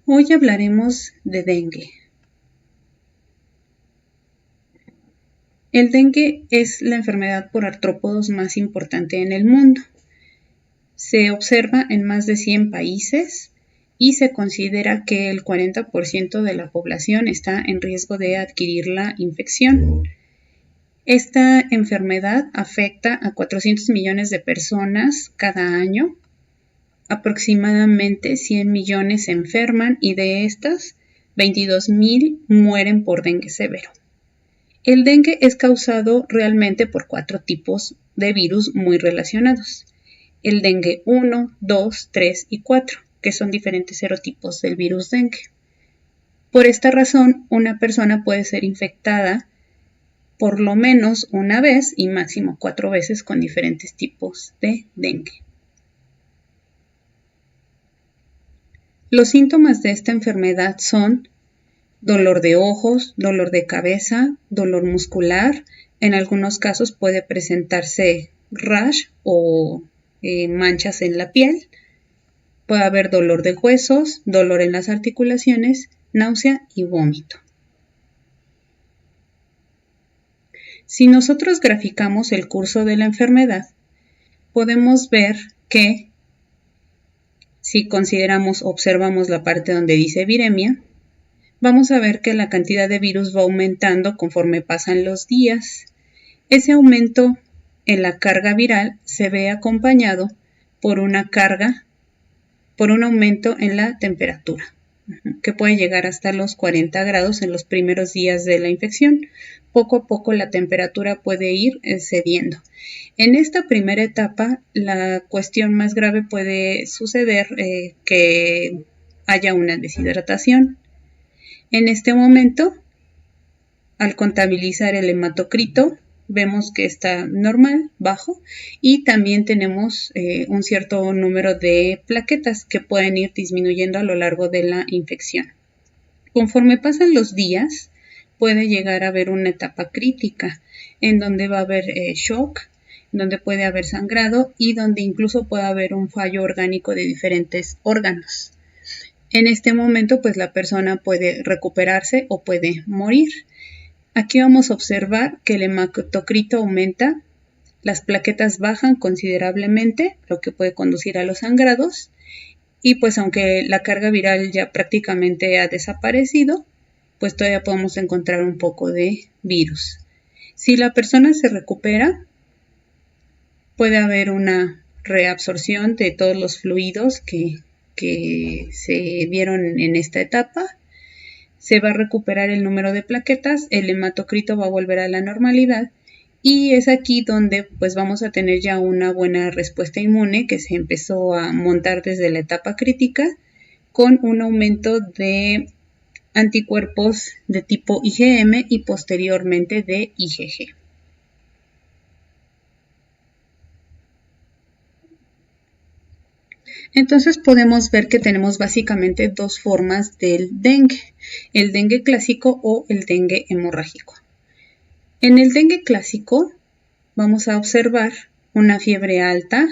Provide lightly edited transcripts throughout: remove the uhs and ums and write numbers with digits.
Hoy hablaremos de dengue. El dengue es la enfermedad por artrópodos más importante en el mundo. Se observa en más de 100 países y se considera que el 40% de la población está en riesgo de adquirir la infección. Esta enfermedad afecta a 400 millones de personas cada año. Aproximadamente 100 millones se enferman y de estas, 22,000 mueren por dengue severo. El dengue es causado realmente por 4 tipos de virus muy relacionados. El dengue 1, 2, 3 y 4, que son diferentes serotipos del virus dengue. Por esta razón, una persona puede ser infectada por lo menos una vez y máximo 4 veces con diferentes tipos de dengue. Los síntomas de esta enfermedad son dolor de ojos, dolor de cabeza, dolor muscular. En algunos casos puede presentarse rash o manchas en la piel. Puede haber dolor de huesos, dolor en las articulaciones, náusea y vómito. Si nosotros graficamos el curso de la enfermedad, podemos ver que si observamos la parte donde dice viremia, vamos a ver que la cantidad de virus va aumentando conforme pasan los días. Ese aumento en la carga viral se ve acompañado por un aumento en la temperatura, que puede llegar hasta los 40 grados en los primeros días de la infección. Poco a poco la temperatura puede ir cediendo. En esta primera etapa, la cuestión más grave puede suceder que haya una deshidratación. En este momento, al contabilizar el hematocrito, vemos que está normal, bajo, y también tenemos un cierto número de plaquetas que pueden ir disminuyendo a lo largo de la infección. Conforme pasan los días, puede llegar a haber una etapa crítica en donde va a haber shock, donde puede haber sangrado y donde incluso puede haber un fallo orgánico de diferentes órganos. En este momento, pues la persona puede recuperarse o puede morir. Aquí vamos a observar que el hematocrito aumenta, las plaquetas bajan considerablemente, lo que puede conducir a los sangrados, y pues aunque la carga viral ya prácticamente ha desaparecido, pues todavía podemos encontrar un poco de virus. Si la persona se recupera, puede haber una reabsorción de todos los fluidos que se vieron en esta etapa. Se va a recuperar el número de plaquetas, el hematocrito va a volver a la normalidad y es aquí donde pues vamos a tener ya una buena respuesta inmune que se empezó a montar desde la etapa crítica con un aumento de anticuerpos de tipo IgM y posteriormente de IgG. Entonces podemos ver que tenemos básicamente dos formas del dengue, el dengue clásico o el dengue hemorrágico. En el dengue clásico vamos a observar una fiebre alta,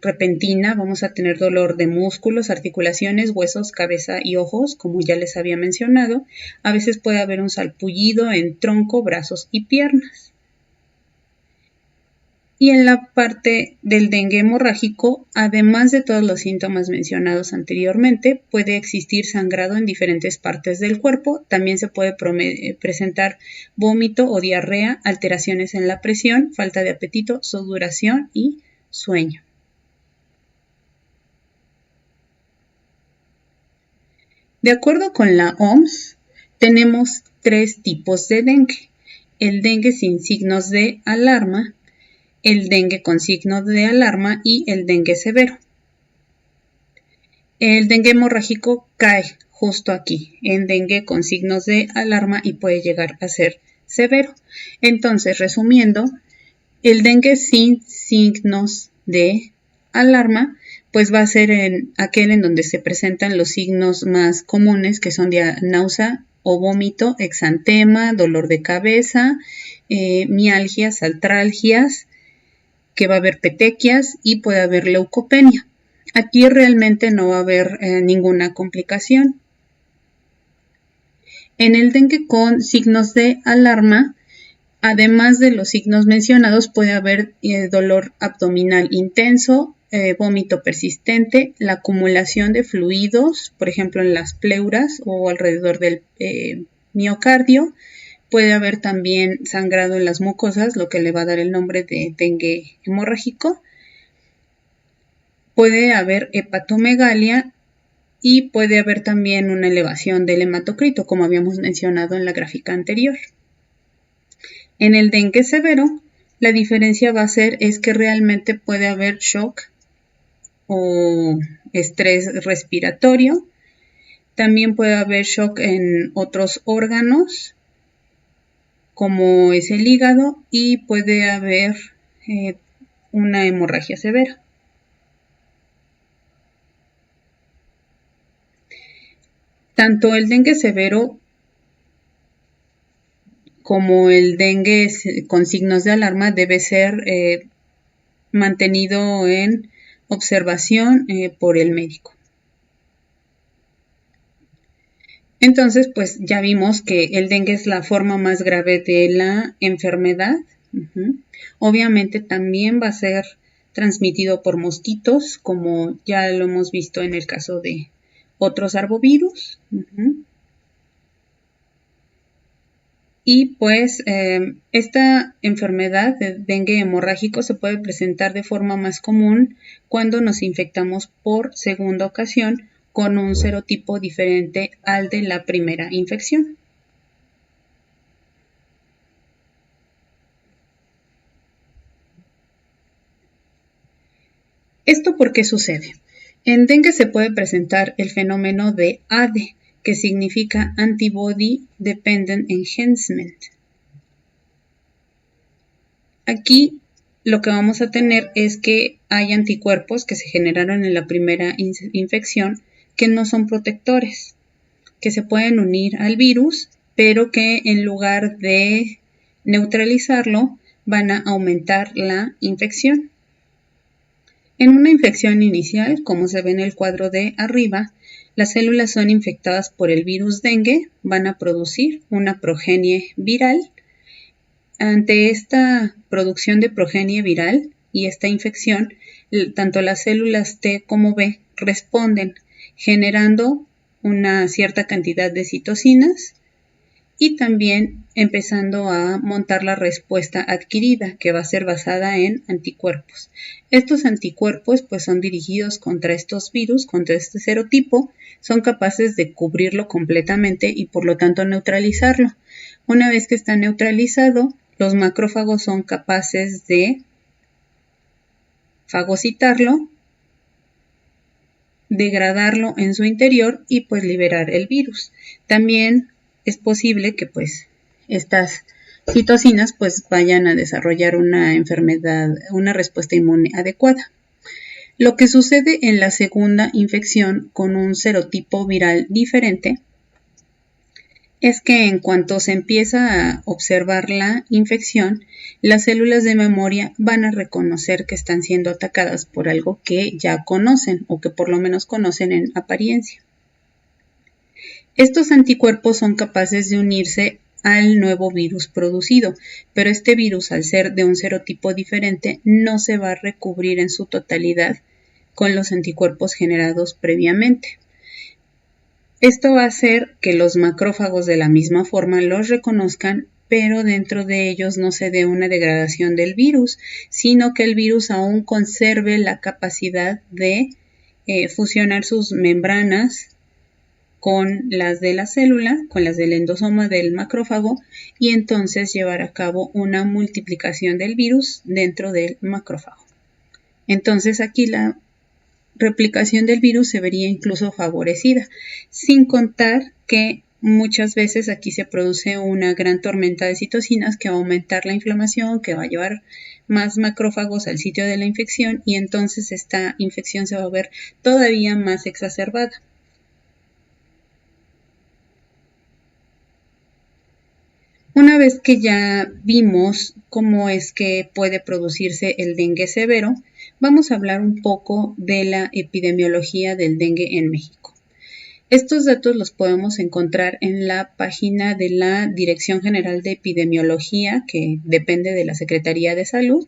repentina, vamos a tener dolor de músculos, articulaciones, huesos, cabeza y ojos, como ya les había mencionado. A veces puede haber un salpullido en tronco, brazos y piernas. Y en la parte del dengue hemorrágico, además de todos los síntomas mencionados anteriormente, puede existir sangrado en diferentes partes del cuerpo. También se puede presentar vómito o diarrea, alteraciones en la presión, falta de apetito, sudoración y sueño. De acuerdo con la OMS, tenemos 3 tipos de dengue. El dengue sin signos de alarma, el dengue con signos de alarma y el dengue severo. El dengue hemorrágico cae justo aquí, en dengue con signos de alarma y puede llegar a ser severo. Entonces, resumiendo, el dengue sin signos de alarma, pues va a ser aquel en donde se presentan los signos más comunes, que son de náusea o vómito, exantema, dolor de cabeza, mialgias, artralgias, que va a haber petequias y puede haber leucopenia. Aquí realmente no va a haber ninguna complicación. En el dengue con signos de alarma, además de los signos mencionados, puede haber dolor abdominal intenso, vómito persistente, la acumulación de fluidos, por ejemplo en las pleuras o alrededor del miocardio. Puede haber también sangrado en las mucosas, lo que le va a dar el nombre de dengue hemorrágico. Puede haber hepatomegalia y puede haber también una elevación del hematocrito, como habíamos mencionado en la gráfica anterior. En el dengue severo, la diferencia va a ser es que realmente puede haber shock o estrés respiratorio. También puede haber shock en otros órganos, como es el hígado, y puede haber una hemorragia severa. Tanto el dengue severo como el dengue con signos de alarma debe ser mantenido en observación por el médico. Entonces, pues ya vimos que el dengue es la forma más grave de la enfermedad. Obviamente también va a ser transmitido por mosquitos, como ya lo hemos visto en el caso de otros arbovirus. Y pues esta enfermedad de dengue hemorrágico se puede presentar de forma más común cuando nos infectamos por segunda ocasión con un serotipo diferente al de la primera infección. ¿Esto por qué sucede? En dengue se puede presentar el fenómeno de ADE, que significa Antibody Dependent Enhancement. Aquí lo que vamos a tener es que hay anticuerpos que se generaron en la primera infección que no son protectores, que se pueden unir al virus, pero que en lugar de neutralizarlo, van a aumentar la infección. En una infección inicial, como se ve en el cuadro de arriba, las células son infectadas por el virus dengue, van a producir una progenie viral. Ante esta producción de progenie viral y esta infección, tanto las células T como B responden generando una cierta cantidad de citocinas y también empezando a montar la respuesta adquirida, que va a ser basada en anticuerpos. Estos anticuerpos pues son dirigidos contra estos virus, contra este serotipo, son capaces de cubrirlo completamente y por lo tanto neutralizarlo. Una vez que está neutralizado, los macrófagos son capaces de fagocitarlo, degradarlo en su interior y pues liberar el virus. También es posible que pues estas citocinas pues vayan a desarrollar una enfermedad, una respuesta inmune adecuada. Lo que sucede en la segunda infección con un serotipo viral diferente es que en cuanto se empieza a observar la infección, las células de memoria van a reconocer que están siendo atacadas por algo que ya conocen o que por lo menos conocen en apariencia. Estos anticuerpos son capaces de unirse al nuevo virus producido, pero este virus, al ser de un serotipo diferente, no se va a recubrir en su totalidad con los anticuerpos generados previamente. Esto va a hacer que los macrófagos de la misma forma los reconozcan, pero dentro de ellos no se dé una degradación del virus, sino que el virus aún conserve la capacidad de fusionar sus membranas con las de la célula, con las del endosoma del macrófago, y entonces llevar a cabo una multiplicación del virus dentro del macrófago. Entonces aquí la replicación del virus se vería incluso favorecida, sin contar que muchas veces aquí se produce una gran tormenta de citocinas que va a aumentar la inflamación, que va a llevar más macrófagos al sitio de la infección y entonces esta infección se va a ver todavía más exacerbada. Una vez que ya vimos cómo es que puede producirse el dengue severo, vamos a hablar un poco de la epidemiología del dengue en México. Estos datos los podemos encontrar en la página de la Dirección General de Epidemiología, que depende de la Secretaría de Salud.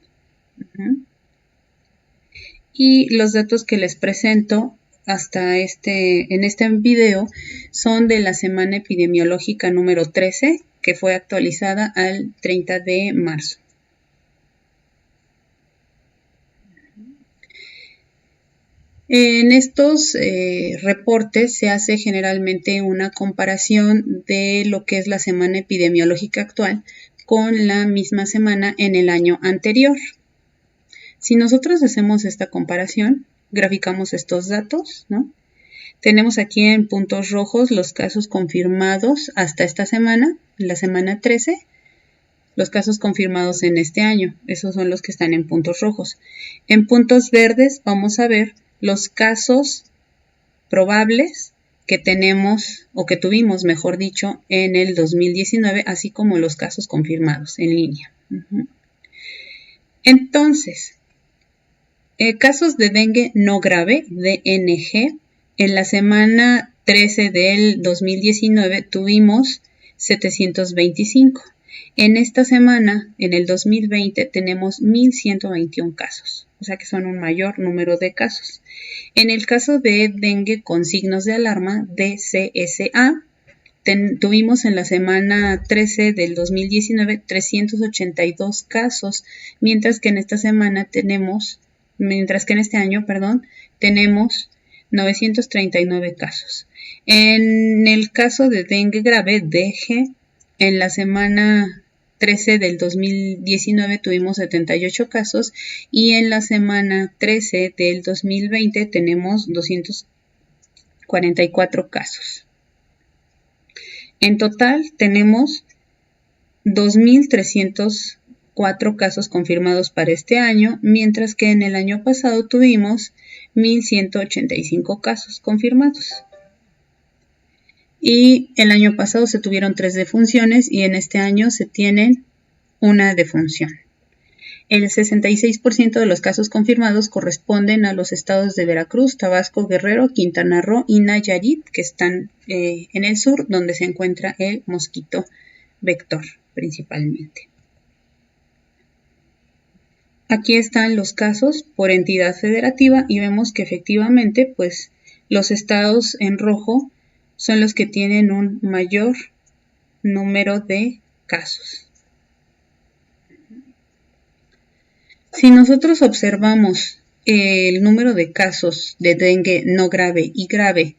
Y los datos que les presento en este video son de la semana epidemiológica número 13, que fue actualizada al 30 de marzo. En estos reportes se hace generalmente una comparación de lo que es la semana epidemiológica actual con la misma semana en el año anterior. Si nosotros hacemos esta comparación, graficamos estos datos, ¿no? Tenemos aquí en puntos rojos los casos confirmados hasta esta semana, la semana 13, los casos confirmados en este año. Esos son los que están en puntos rojos. En puntos verdes vamos a ver los casos probables que tenemos o que tuvimos, mejor dicho, en el 2019, así como los casos confirmados en línea. Entonces, casos de dengue no grave, DNG, en la semana 13 del 2019 tuvimos 725. En esta semana, en el 2020, tenemos 1.121 casos, o sea que son un mayor número de casos. En el caso de dengue con signos de alarma, DCSA, tuvimos en la semana 13 del 2019 382 casos, mientras que en este año, tenemos 939 casos. En el caso de dengue grave, DG, en la semana 13 del 2019 tuvimos 78 casos y en la semana 13 del 2020 tenemos 244 casos. En total tenemos 2.304 casos confirmados para este año, mientras que en el año pasado tuvimos 1.185 casos confirmados. Y el año pasado se tuvieron 3 defunciones y en este año se tienen una defunción. El 66% de los casos confirmados corresponden a los estados de Veracruz, Tabasco, Guerrero, Quintana Roo y Nayarit, que están en el sur, donde se encuentra el mosquito vector principalmente. Aquí están los casos por entidad federativa y vemos que efectivamente, pues, los estados en rojo son los que tienen un mayor número de casos. Si nosotros observamos el número de casos de dengue no grave y grave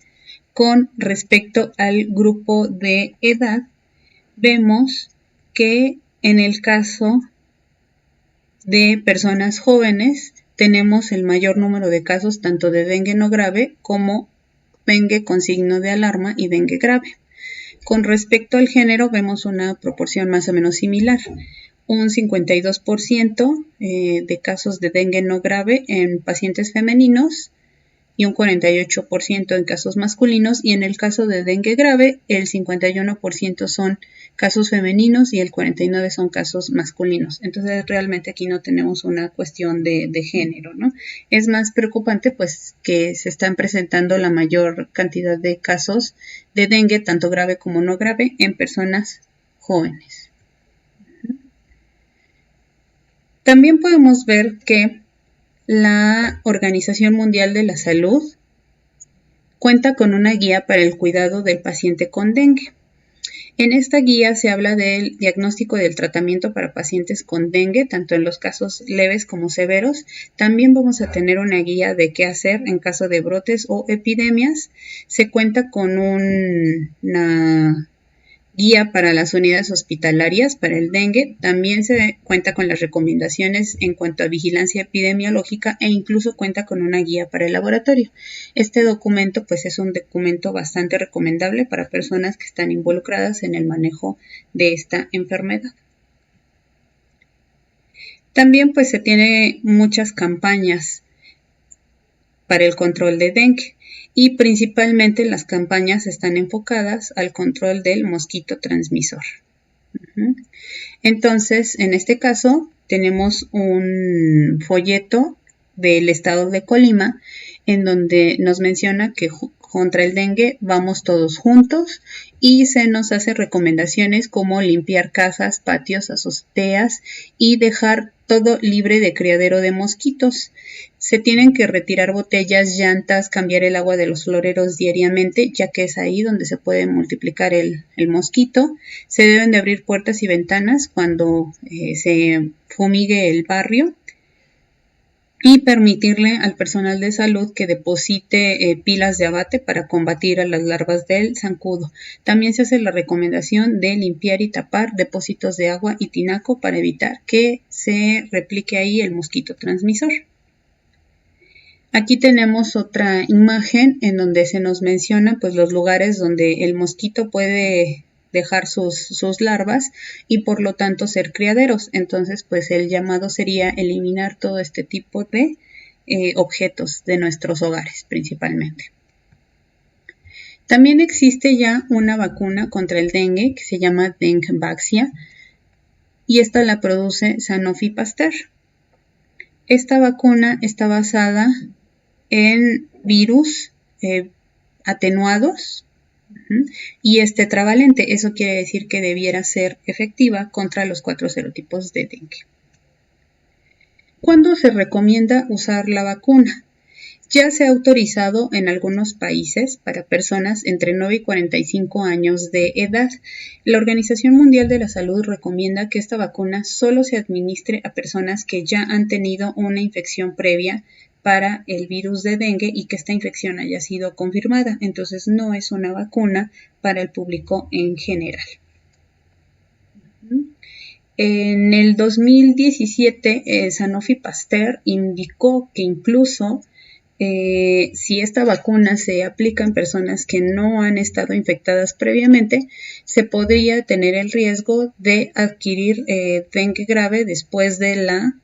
con respecto al grupo de edad, vemos que en el caso de personas jóvenes tenemos el mayor número de casos tanto de dengue no grave como dengue con signo de alarma y dengue grave. Con respecto al género vemos una proporción más o menos similar. Un 52% de casos de dengue no grave en pacientes femeninos y un 48% en casos masculinos, y en el caso de dengue grave el 51% son casos femeninos y el 49% son casos masculinos. Entonces realmente aquí no tenemos una cuestión de género, ¿no? Es más preocupante pues que se están presentando la mayor cantidad de casos de dengue, tanto grave como no grave, en personas jóvenes. También podemos ver que la Organización Mundial de la Salud cuenta con una guía para el cuidado del paciente con dengue. En esta guía se habla del diagnóstico y del tratamiento para pacientes con dengue, tanto en los casos leves como severos. También vamos a tener una guía de qué hacer en caso de brotes o epidemias. Se cuenta con una guía para las unidades hospitalarias para el dengue. También se cuenta con las recomendaciones en cuanto a vigilancia epidemiológica e incluso cuenta con una guía para el laboratorio. Este documento pues es un documento bastante recomendable para personas que están involucradas en el manejo de esta enfermedad. También pues se tiene muchas campañas para el control de dengue. Y principalmente las campañas están enfocadas al control del mosquito transmisor. Entonces, en este caso, tenemos un folleto del estado de Colima en donde nos menciona que contra el dengue vamos todos juntos y se nos hace recomendaciones como limpiar casas, patios, azoteas y dejar todo libre de criadero de mosquitos. Se tienen que retirar botellas, llantas, cambiar el agua de los floreros diariamente, ya que es ahí donde se puede multiplicar el mosquito. Se deben de abrir puertas y ventanas cuando se fumigue el barrio y permitirle al personal de salud que deposite pilas de abate para combatir a las larvas del zancudo. También se hace la recomendación de limpiar y tapar depósitos de agua y tinaco para evitar que se replique ahí el mosquito transmisor. Aquí tenemos otra imagen en donde se nos menciona pues los lugares donde el mosquito puede dejar sus larvas y por lo tanto ser criaderos. Entonces pues el llamado sería eliminar todo este tipo de objetos de nuestros hogares principalmente. También existe ya una vacuna contra el dengue que se llama Dengvaxia y esta la produce Sanofi Pasteur. Esta vacuna está basada en virus atenuados y es tetravalente. Eso quiere decir que debiera ser efectiva contra los 4 serotipos de dengue. ¿Cuándo se recomienda usar la vacuna? Ya se ha autorizado en algunos países para personas entre 9 y 45 años de edad. La Organización Mundial de la Salud recomienda que esta vacuna solo se administre a personas que ya han tenido una infección previa para el virus de dengue y que esta infección haya sido confirmada. Entonces no es una vacuna para el público en general. En el 2017, Sanofi Pasteur indicó que incluso si esta vacuna se aplica en personas que no han estado infectadas previamente, se podría tener el riesgo de adquirir dengue grave después de la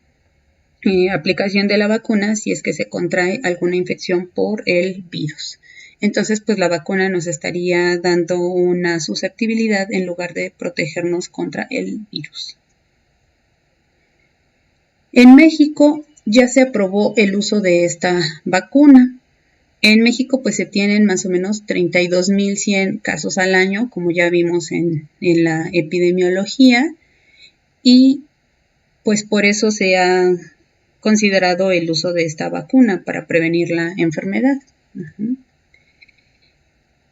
aplicación de la vacuna si es que se contrae alguna infección por el virus. Entonces, pues la vacuna nos estaría dando una susceptibilidad en lugar de protegernos contra el virus. En México ya se aprobó el uso de esta vacuna. En México pues se tienen más o menos 32.100 casos al año, como ya vimos en la epidemiología, y pues por eso se ha considerado el uso de esta vacuna para prevenir la enfermedad.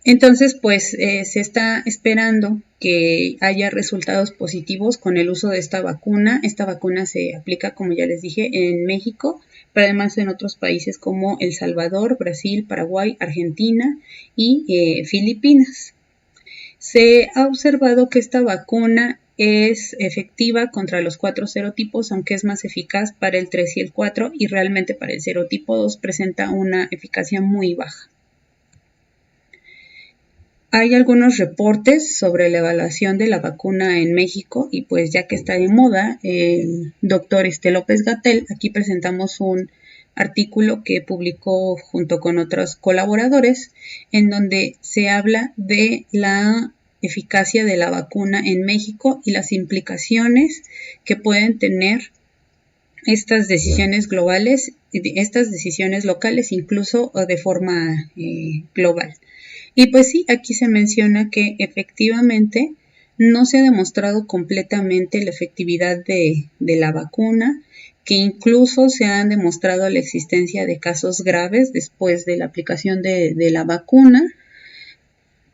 Entonces, pues se está esperando que haya resultados positivos con el uso de esta vacuna. Esta vacuna se aplica, como ya les dije, en México, pero además en otros países como El Salvador, Brasil, Paraguay, Argentina y Filipinas. Se ha observado que esta vacuna es efectiva contra los 4 serotipos, aunque es más eficaz para el 3 y el 4 y realmente para el serotipo 2 presenta una eficacia muy baja. Hay algunos reportes sobre la evaluación de la vacuna en México y pues ya que está de moda, el doctor López-Gatell, aquí presentamos un artículo que publicó junto con otros colaboradores en donde se habla de la eficacia de la vacuna en México y las implicaciones que pueden tener estas decisiones globales, estas decisiones locales, incluso de forma global. Y pues sí, aquí se menciona que efectivamente no se ha demostrado completamente la efectividad de la vacuna, que incluso se han demostrado la existencia de casos graves después de la aplicación de la vacuna,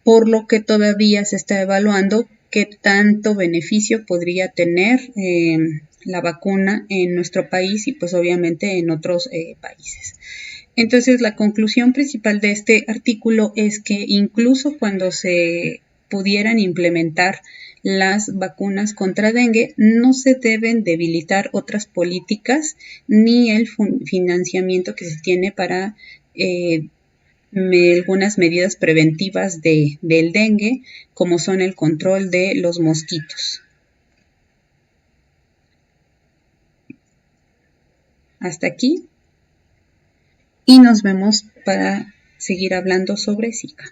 por lo que todavía se está evaluando qué tanto beneficio podría tener la vacuna en nuestro país y pues obviamente en otros países. Entonces la conclusión principal de este artículo es que incluso cuando se pudieran implementar las vacunas contra dengue, no se deben debilitar otras políticas ni el financiamiento que se tiene para algunas medidas preventivas del dengue, como son el control de los mosquitos. Hasta aquí y nos vemos para seguir hablando sobre Zika.